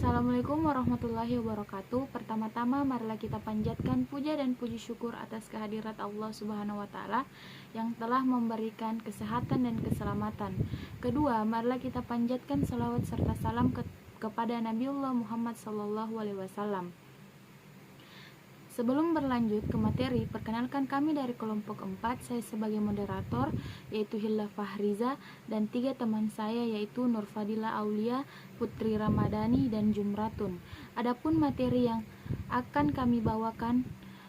Assalamualaikum warahmatullahi wabarakatuh. Pertama-tama marilah kita panjatkan puja dan puji syukur atas kehadirat Allah Subhanahu wa taala yang telah memberikan kesehatan dan keselamatan. Kedua, marilah kita panjatkan salawat serta salam kepada Nabiullah Muhammad SAW. Sebelum berlanjut ke materi, perkenalkan kami dari kelompok 4, saya sebagai moderator, yaitu Hilda Fahriza, dan 3 teman saya, yaitu Nurfadila Aulia, Putri Ramadhani, dan Jumratun. Adapun materi yang akan kami bawakan,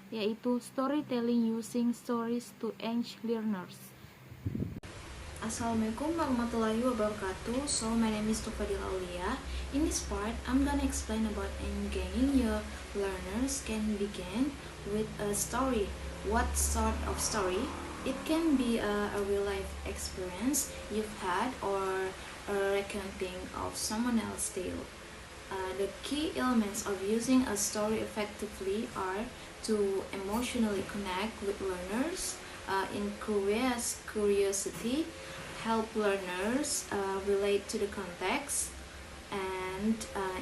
yaitu storytelling using stories to engage learners. Assalamualaikum warahmatullahi wabarakatuh. So my name is Nurfadila Aulia. In this part, I'm gonna explain about engaging your learners can begin with a story. What sort of story? It can be a real life experience you've had or a recounting of someone else's tale. The key elements of using a story effectively are to emotionally connect with learners, increase curiosity, help learners relate to the context, and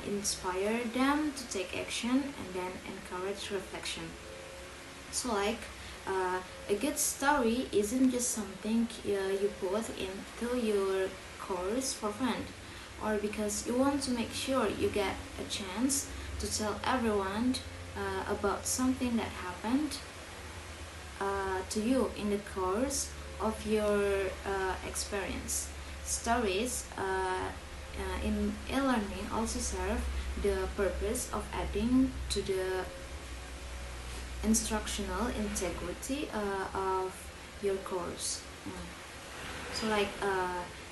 inspire them to take action, and then encourage reflection. So a good story isn't just something you put into your course for fun, or because you want to make sure you get a chance to tell everyone about something that happened to you in the course of your experience. Stories in e-learning also serve the purpose of adding to the instructional integrity of your course.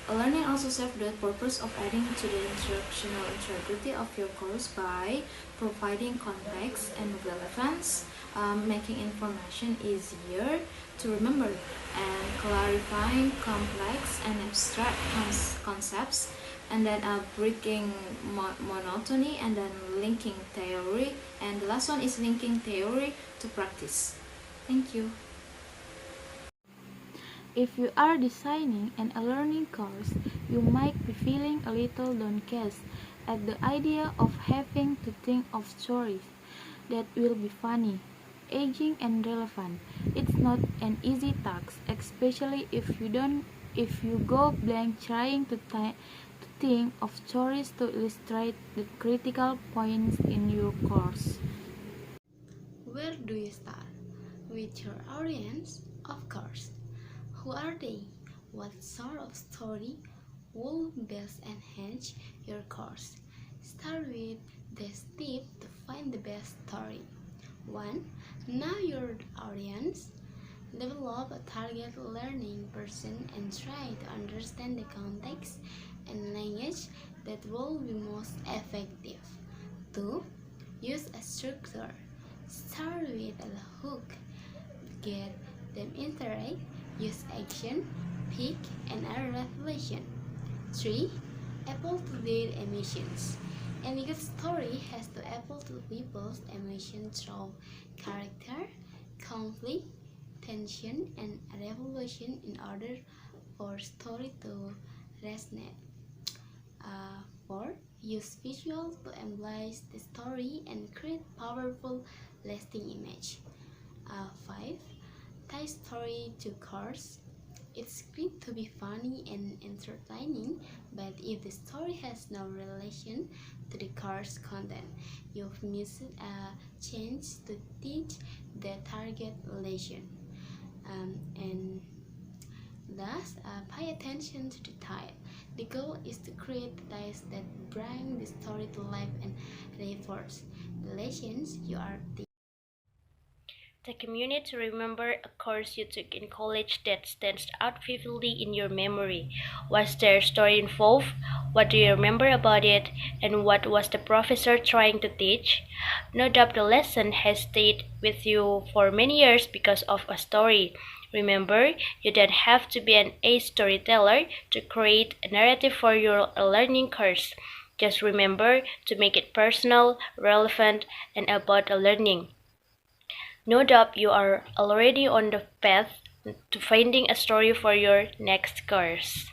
Learning also serves the purpose of adding to the instructional integrity of your course by providing context and relevance, making information easier to remember, and clarifying complex and abstract concepts, and then breaking monotony, and then linking theory, and the last one is linking theory to practice. Thank you. If you are designing an e-learning course, you might be feeling a little downcast at the idea of having to think of stories that will be funny, engaging, and relevant. It's not an easy task, especially if you go blank trying to think of stories to illustrate the critical points in your course. Where do you start? With your audience, of course. Who are they? What sort of story will best enhance your course? Start with this tip to find the best story. 1. Know your audience. Develop a target learning person and try to understand the context and language that will be most effective. 2. Use a structure. Start with a hook. Get them interested. Use action, pick, and a revelation. 3. Appeal to their emotions. Any good story has to appeal to people's emotions through character, conflict, tension, and revelation in order for story to resonate. 4. Use visual to embellish the story and create powerful lasting image. 5. Tie story to course. It's great to be funny and entertaining, but if the story has no relation to the course content, you've missed a chance to teach the target lesson. And thus, pay attention to the title. The goal is to create ties that bring the story to life and reinforce the lessons you are teaching. Take a minute to remember a course you took in college that stands out vividly in your memory. Was there a story involved? What do you remember about it? And what was the professor trying to teach? No doubt the lesson has stayed with you for many years because of a story. Remember, you don't have to be an A storyteller to create a narrative for your learning course. Just remember to make it personal, relevant, and about learning. No doubt you are already on the path to finding a story for your next course.